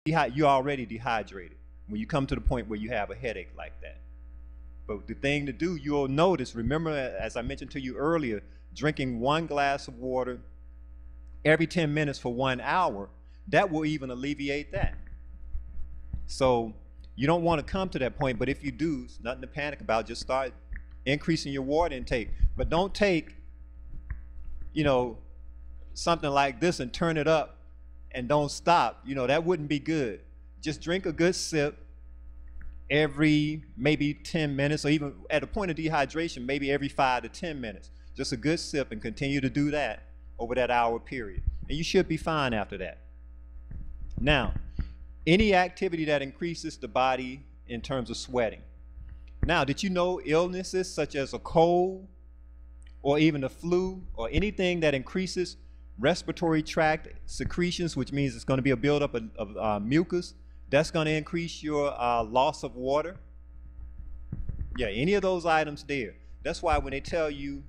you're already dehydrated when you come to the point where you have a headache like that. But the thing to do, you'll notice, remember, as I mentioned to you earlier, drinking 1 glass of water every 10 minutes for 1 hour, that will even alleviate that. So you don't want to come to that point, but if you do, it's nothing to panic about. Just start increasing your water intake. But don't take, something like this and turn it up and don't stop. That wouldn't be good. Just drink a good sip every maybe 10 minutes, or even at a point of dehydration, maybe every 5 to 10 minutes. Just a good sip, and continue to do that over that hour period. And you should be fine after that. Now, any activity that increases the body in terms of sweating. Now, did you know illnesses such as a cold or even the flu or anything that increases respiratory tract secretions, which means it's going to be a buildup of mucus, that's going to increase your loss of water? Yeah, any of those items there. That's why when they tell you,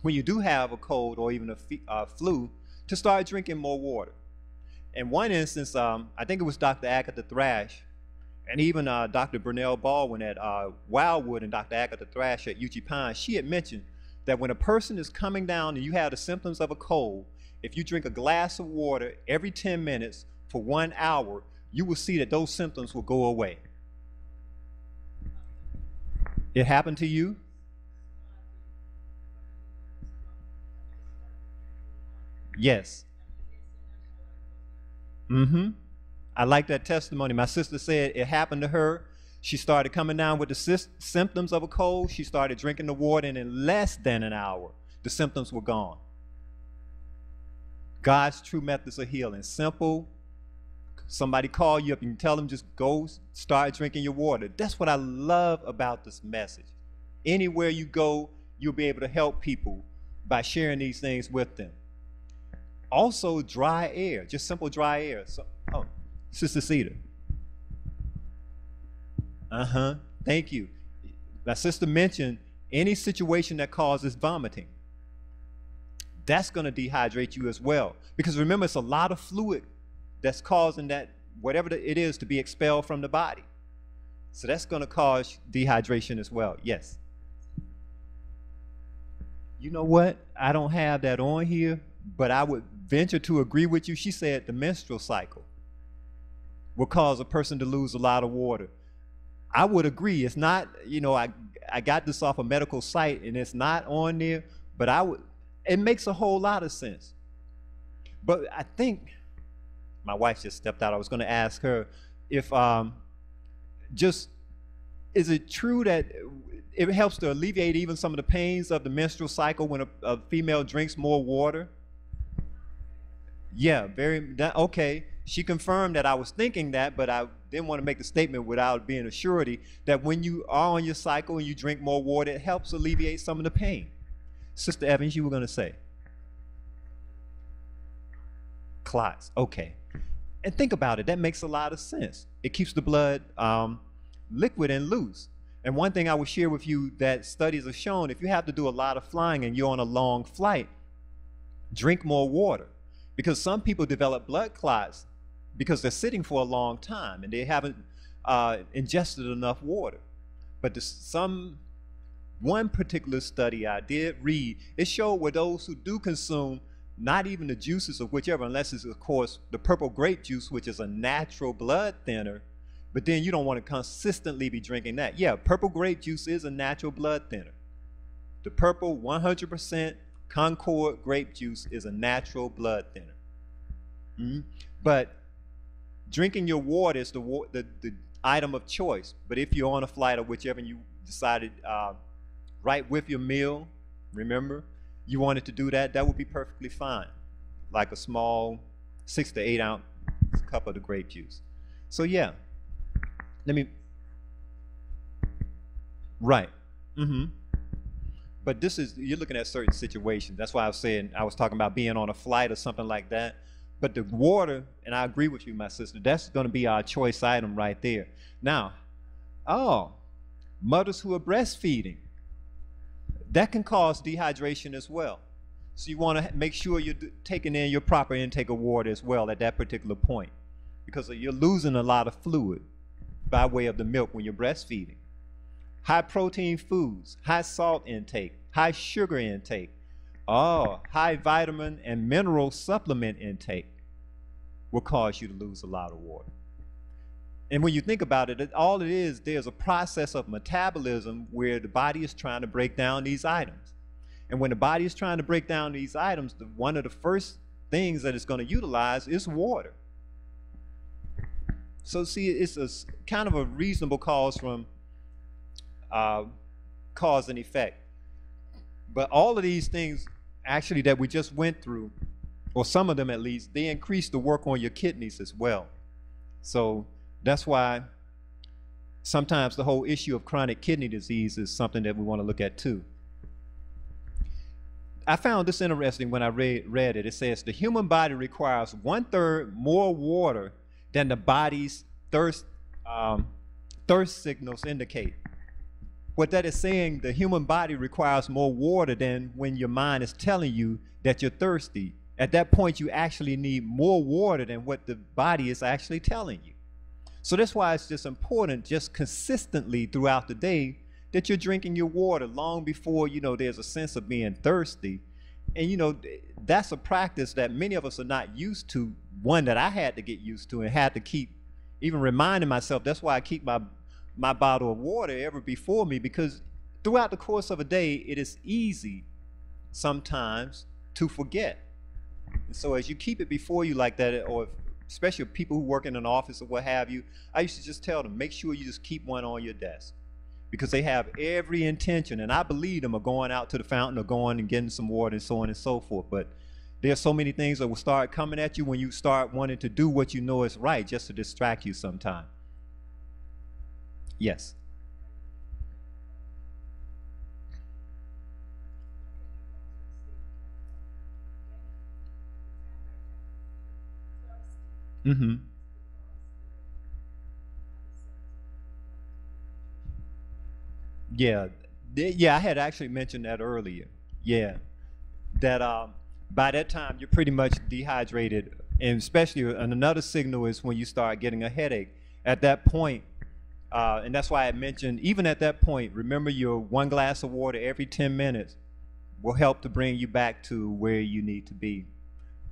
when you do have a cold or even a flu, to start drinking more water. In one instance, I think it was Dr. Agatha Thrash, and even Dr. Brunel Baldwin at Wildwood, and Dr. Agatha Thrash at UG Pine, she had mentioned that when a person is coming down and you have the symptoms of a cold, if you drink a glass of water every 10 minutes for 1 hour, you will see that those symptoms will go away. It happened to you? Yes. I like that testimony. My sister said it happened to her. She started coming down with the symptoms of a cold. She started drinking the water, and in less than an hour, the symptoms were gone. God's true methods of healing. Simple. Somebody call you up, you can tell them just go start drinking your water. That's what I love about this message. Anywhere you go, you'll be able to help people by sharing these things with them. Also, dry air, just simple dry air. So, Sister Cedar. Thank you. My sister mentioned any situation that causes vomiting. That's going to dehydrate you as well. Because remember, it's a lot of fluid that's causing that, whatever it is, to be expelled from the body. So that's going to cause dehydration as well. Yes. You know what? I don't have that on here, but I would venture to agree with you. She said the menstrual cycle will cause a person to lose a lot of water. I would agree. It's not, I got this off a medical site and it's not on there, but it makes a whole lot of sense. But I think, my wife just stepped out. I was going to ask her if is it true that it helps to alleviate even some of the pains of the menstrual cycle when a female drinks more water? Yeah, okay. She confirmed that I was thinking that, but I didn't want to make the statement without being a surety that when you are on your cycle and you drink more water, it helps alleviate some of the pain. Sister Evans, you were going to say? Clots, okay. And think about it, that makes a lot of sense. It keeps the blood liquid and loose. And one thing I will share with you that studies have shown, if you have to do a lot of flying and you're on a long flight, drink more water. Because some people develop blood clots because they're sitting for a long time and they haven't ingested enough water. But one particular study I did read, it showed where those who do consume not even the juices of whichever, unless it's, of course, the purple grape juice, which is a natural blood thinner, but then you don't want to consistently be drinking that. Yeah, purple grape juice is a natural blood thinner. The purple 100% Concord grape juice is a natural blood thinner. But drinking your water is the item of choice. But if you're on a flight or whichever you decided right with your meal, remember, you wanted to do that, that would be perfectly fine. Like a small 6 to 8 ounce cup of the grape juice. So yeah, right. But you're looking at certain situations. That's why I was talking about being on a flight or something like that. But the water, and I agree with you, my sister, that's going to be our choice item right there. Now, mothers who are breastfeeding, that can cause dehydration as well. So you want to make sure you're taking in your proper intake of water as well at that particular point. because you're losing a lot of fluid by way of the milk when you're breastfeeding. High protein foods, high salt intake, high sugar intake, high vitamin and mineral supplement intake will cause you to lose a lot of water. And when you think about it, all it is, there's a process of metabolism where the body is trying to break down these items. And when the body is trying to break down these items, one of the first things that it's going to utilize is water. So see, it's a kind of a reasonable cause from cause and effect. But all of these things actually that we just went through, or some of them at least, they increase the work on your kidneys as well. So that's why sometimes the whole issue of chronic kidney disease is something that we want to look at too. I found this interesting when I read it. It says the human body requires 1/3 more water than the body's thirst signals indicate. What that is saying, the human body requires more water than when your mind is telling you that you're thirsty. At that point, you actually need more water than what the body is actually telling you. So that's why it's just important, just consistently throughout the day, that you're drinking your water long before, there's a sense of being thirsty. And, that's a practice that many of us are not used to, one that I had to get used to and had to keep even reminding myself. That's why I keep my bottle of water ever before me, because throughout the course of a day, it is easy sometimes to forget. And so as you keep it before you like that, or especially people who work in an office or what have you, I used to just tell them, make sure you just keep one on your desk, because they have every intention, and I believe them, of going out to the fountain or going and getting some water and so on and so forth. But there are so many things that will start coming at you when you start wanting to do what you know is right, just to distract you sometime. Yes. Mm-hmm. Yeah, I had actually mentioned that earlier. Yeah, that by that time you're pretty much dehydrated, and especially, and another signal is when you start getting a headache. At that point, and that's why I mentioned, even at that point, remember your 1 glass of water every 10 minutes will help to bring you back to where you need to be.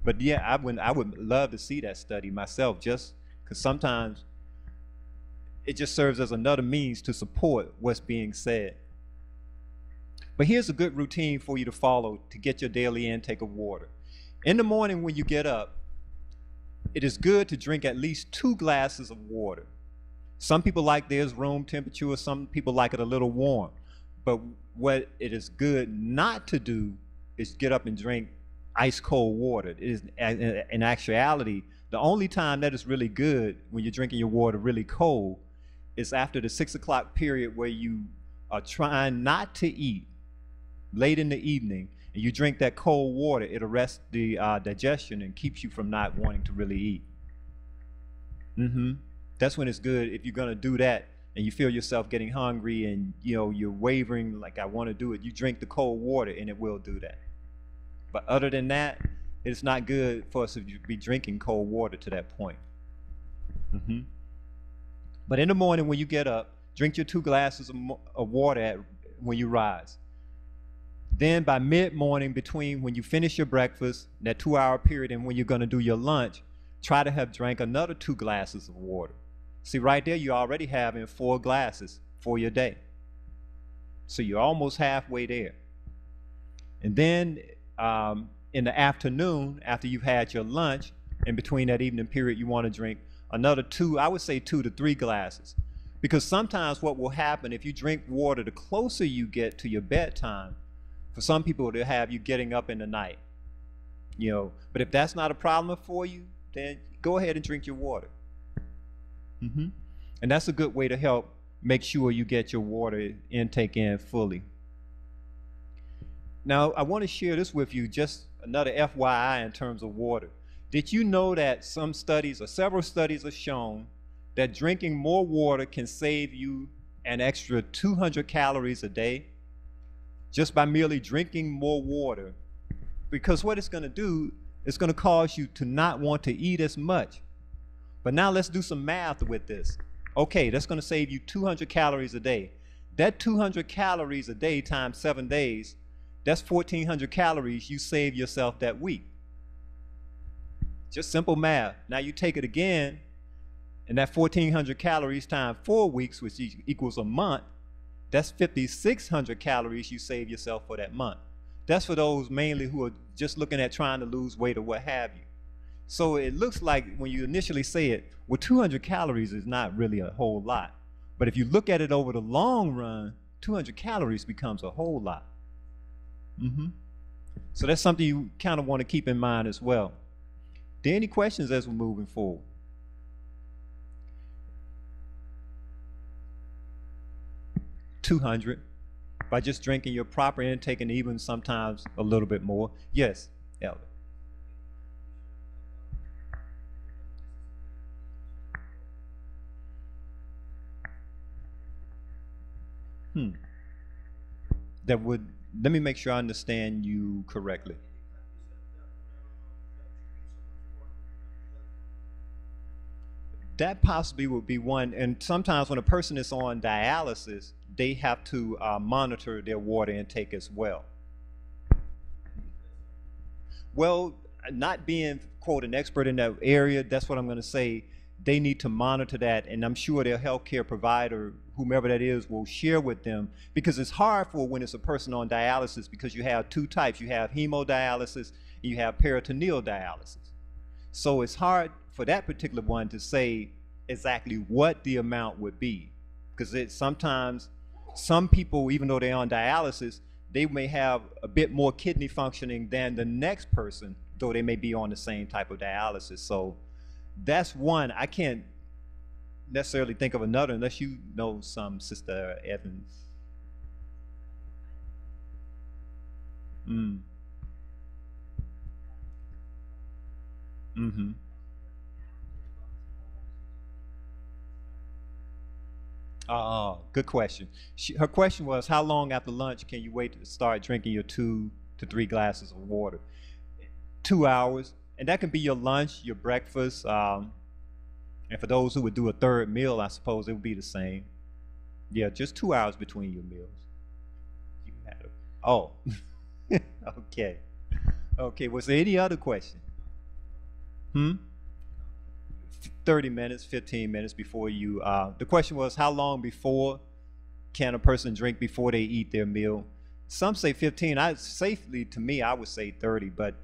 But yeah, I would love to see that study myself, just because sometimes it just serves as another means to support what's being said. But here's a good routine for you to follow to get your daily intake of water. In the morning when you get up, it is good to drink at least 2 glasses of water. Some people like theirs room temperature, some people like it a little warm. But what it is good not to do is get up and drink ice cold water. It is, in actuality, the only time that is really good when you're drinking your water really cold is after the 6 o'clock period, where you are trying not to eat late in the evening, and you drink that cold water. It arrests the digestion and keeps you from not wanting to really eat. That's when it's good. If you're going to do that and you feel yourself getting hungry and you're wavering, like, I want to do it, you drink the cold water and it will do that. But other than that, it's not good for us to be drinking cold water to that point. But in the morning when you get up, drink your 2 glasses of water when you rise. Then by mid-morning, between when you finish your breakfast, that 2-hour period, and when you're going to do your lunch, try to have drank another 2 glasses of water. See, right there, you're already having 4 glasses for your day. So you're almost halfway there. And then in the afternoon, after you've had your lunch, in between that evening period, you want to drink another 2, I would say 2 to 3 glasses. Because sometimes what will happen, if you drink water, the closer you get to your bedtime, for some people, they'll have you getting up in the night. But if that's not a problem for you, then go ahead and drink your water. And that's a good way to help make sure you get your water intake in fully. Now, I want to share this with you, just another FYI in terms of water. Did you know that some studies, or several studies, have shown that drinking more water can save you an extra 200 calories a day just by merely drinking more water? Because what it's going to do, it's going to cause you to not want to eat as much. But now let's do some math with this. Okay, that's going to save you 200 calories a day. That 200 calories a day times 7 days, that's 1,400 calories you save yourself that week. Just simple math. Now you take it again, and that 1,400 calories times 4 weeks, which equals a month, that's 5,600 calories you save yourself for that month. That's for those mainly who are just looking at trying to lose weight or what have you. So it looks like when you initially say it, well, 200 calories is not really a whole lot. But if you look at it over the long run, 200 calories becomes a whole lot. So that's something you kind of want to keep in mind as well. Are there any questions as we're moving forward? $200 by just drinking your proper intake and even sometimes a little bit more. Yes, Elder. That would, let me make sure I understand you correctly. That possibly would be one, and sometimes when a person is on dialysis, they have to monitor their water intake as well. Well, not being, quote, an expert in that area, that's what I'm going to say. They need to monitor that, and I'm sure their healthcare provider, whomever that is, will share with them, because it's hard for when it's a person on dialysis, because you have two types. You have hemodialysis and you have peritoneal dialysis. So it's hard for that particular one to say exactly what the amount would be, because sometimes some people, even though they're on dialysis, they may have a bit more kidney functioning than the next person, though they may be on the same type of dialysis. So that's one. I can't necessarily think of another unless you know some, Sister Evans. Good question. Her question was, how long after lunch can you wait to start drinking your 2 to 3 glasses of water? 2 hours, and that can be your lunch, your breakfast, and for those who would do a third meal, I suppose it would be the same. Yeah, just 2 hours between your meals. You had okay. Okay, was there any other question? 30 minutes, 15 minutes before you, the question was, how long before can a person drink before they eat their meal? Some say 15. To me, I would say 30, but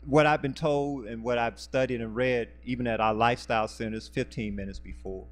what I've been told and what I've studied and read, even at our lifestyle centers, 15 minutes before.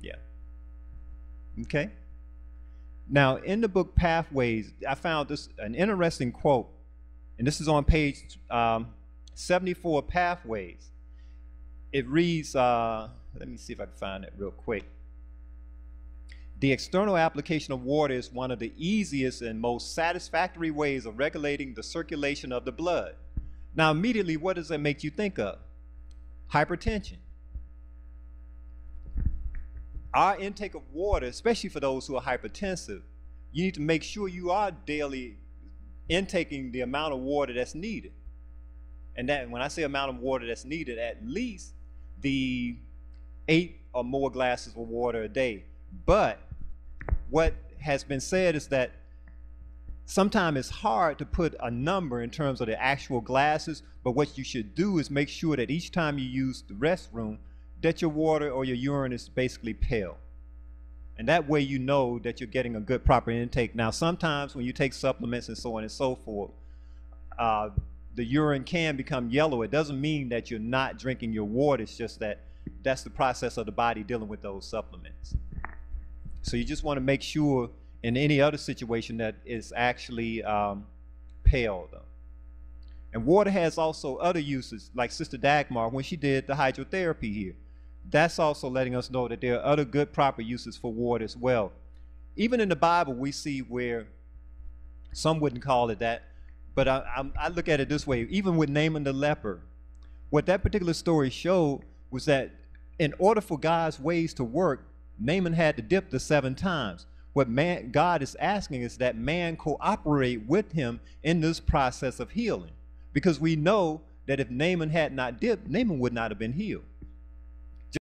Yeah. Okay. Now, in the book Pathways, I found an interesting quote, and this is on page 74, Pathways. It reads, let me see if I can find it real quick. The external application of water is one of the easiest and most satisfactory ways of regulating the circulation of the blood. Now, immediately, what does that make you think of? Hypertension. Our intake of water, especially for those who are hypertensive, you need to make sure you are daily intaking the amount of water that's needed. And that, when I say amount of water that's needed, at least the 8 or more glasses of water a day. But what has been said is that sometimes it's hard to put a number in terms of the actual glasses, but what you should do is make sure that each time you use the restroom, that your water or your urine is basically pale. And that way you know that you're getting a good proper intake. Now, sometimes when you take supplements and so on and so forth, the urine can become yellow. It doesn't mean that you're not drinking your water. It's just that that's the process of the body dealing with those supplements. So you just want to make sure in any other situation that it's actually pale, though. And water has also other uses, like Sister Dagmar, when she did the hydrotherapy here. That's also letting us know that there are other good proper uses for water as well. Even in the Bible, we see where some wouldn't call it that, but I look at it this way. Even with Naaman the leper, what that particular story showed was that in order for God's ways to work, Naaman had to dip the 7 times. What God is asking is that man cooperate with him in this process of healing. Because we know that if Naaman had not dipped, Naaman would not have been healed.